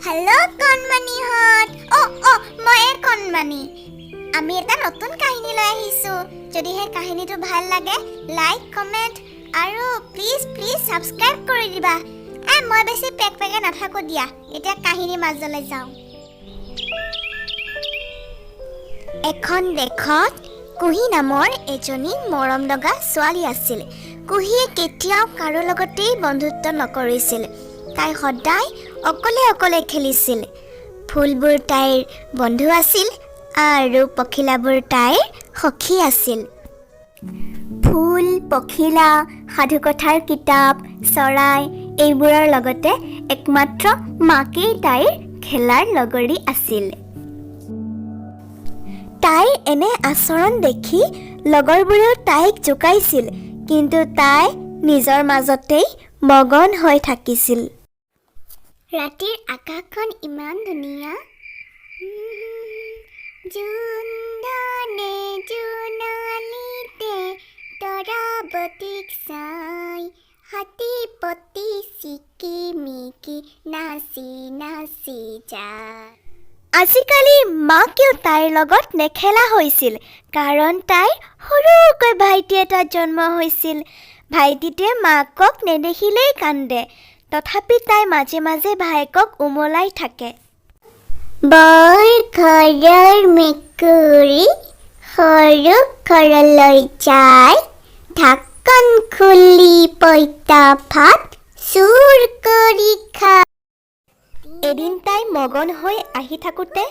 Hello' কণমানিহঁত। মই কণমানি। আমি এটা নতুন কাহিনী লৈ আহিছোঁ। যদিহে কাহিনীটো ভাল লাগে লাইক কমেণ্ট আৰু প্লিজ ছাবস্ক্ৰাইব কৰি দিবা। মই বেছি পেকে নাথাকোঁ দিয়া। এতিয়া কাহিনীৰ মাজলৈ যাওঁ। এখন দেশত কুহি নামৰ এজনী মৰম লগা ছোৱালী আছিল। কুহিয়ে কেতিয়াও কাৰো লগতেই বন্ধুত্ব নকৰিছিল। তাই সদায় অকলে খেলিছিল। ফুলবোৰ তাইৰ বন্ধু আছিল আৰু পখিলাবোৰ তাইৰ সখী আছিল। ফুল, পখিলা, সাধুকথাৰ কিতাপ, চৰাই এইবোৰৰ লগতে একমাত্ৰ মাকেই তাইৰ খেলাৰ লগৰী আছিল। তাইৰ এনে আচৰণ দেখি লগৰবোৰেও তাইক জোকাইছিল, কিন্তু তাই নিজৰ মাজতেই মগন হৈ থাকিছিল। ৰাতিৰ আকাশখন ইমান ধুনীয়া। জোনধানে জোনালীতে তৰাৱতীক চাই হাতী পতি চিকিমিকি নাচি যায়। আজিকালি মাকেও তাইৰ লগত নেখেলা হৈছিল, কাৰণ তাইৰ সৰুকৈ ভাইটি এটা জন্ম হৈছিল। ভাইটিটোৱে মাকক নেদেখিলেই কান্দে। তথাপি তাই মাজে মাজে ভায়েকক উমলাই থাকে। বৰ ঘৰৰ মেকুৰী সৰু ঘৰলৈ যায়, ঢাকন খুলি পইতা ভাত চুৰ কৰি খায়। এদিন তাই মগন হৈ আহি থাকোঁতে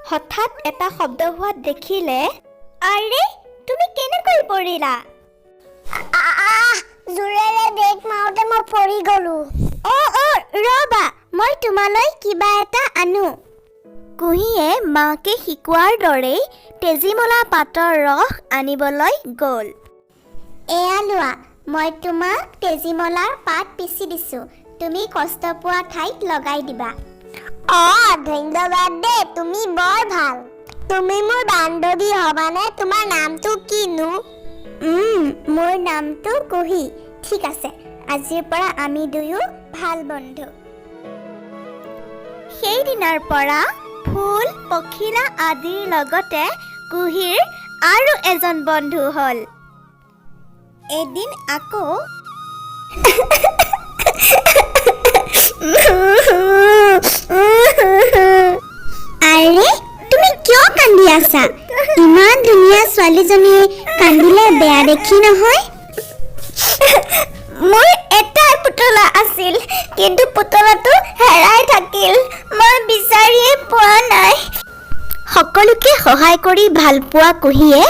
হঠাৎ এটা শব্দ হোৱাত দেখিলে, আৰে তুমি কেনেকৈ পৰিলা? জোৰেৰে ব্ৰেক মাৰোঁতে মই পৰি গ'লোঁ। ৰ'বা, মই তোমালৈ কিবা এটা আনো। কুহিয়ে মাকে শিকোৱাৰ দৰেই তেজীমলা পাতৰ ৰস আনিবলৈ গ'ল। এয়া লোৱা, মই তোমাক তেজীমলাৰ পাত পিচি দিছোঁ। তুমি কষ্ট পোৱা ঠাইত লগাই দিবা। ধন্যবাদ দেই, তুমি বৰ ভাল। তুমি মোৰ বান্ধৱী হবানে? তোমাৰ নামটো কিনো? মোৰ নামটো কুহি। ঠিক আছে, আজিৰ পৰা আমি দুয়ো ভাল বন্ধু। সেইদিনাৰ পৰা ফুল, পখিলা আদিৰ লগতে কুহিৰ আৰু এজন বন্ধু হ'ল। এদিন আকৌ আৰে তুমি কিয় কান্দি আছা? ইমান ধুনীয়া ছোৱালীজনীয়ে কান্দিলে বেয়া দেখি নহয়। মোৰ এটাই পুতলা আছিল, কিন্তু পুতলাটো হেৰাই থাকিল। মই বিচাৰিয়ে পোৱা নাই। সকলোকে সহায় কৰি ভাল পোৱা কুহিয়ে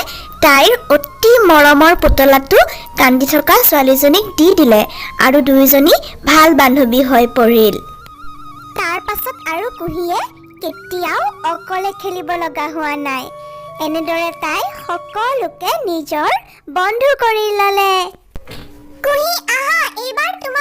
তাইৰ অতি মৰমৰ পুতলাটো কান্দি থকা ছোৱালীজনীক দি দিলে আৰু দুয়োজনী ভাল বান্ধৱী হৈ পৰিল। তাৰ পাছত আৰু কুহিয়ে কেতিয়াও অকলে খেলিব লগা হোৱা নাই। এনেদৰে তাই সকলোকে নিজৰ বন্ধু কৰি ল'লে। কুহি আহা, এইবাৰ তোমাৰ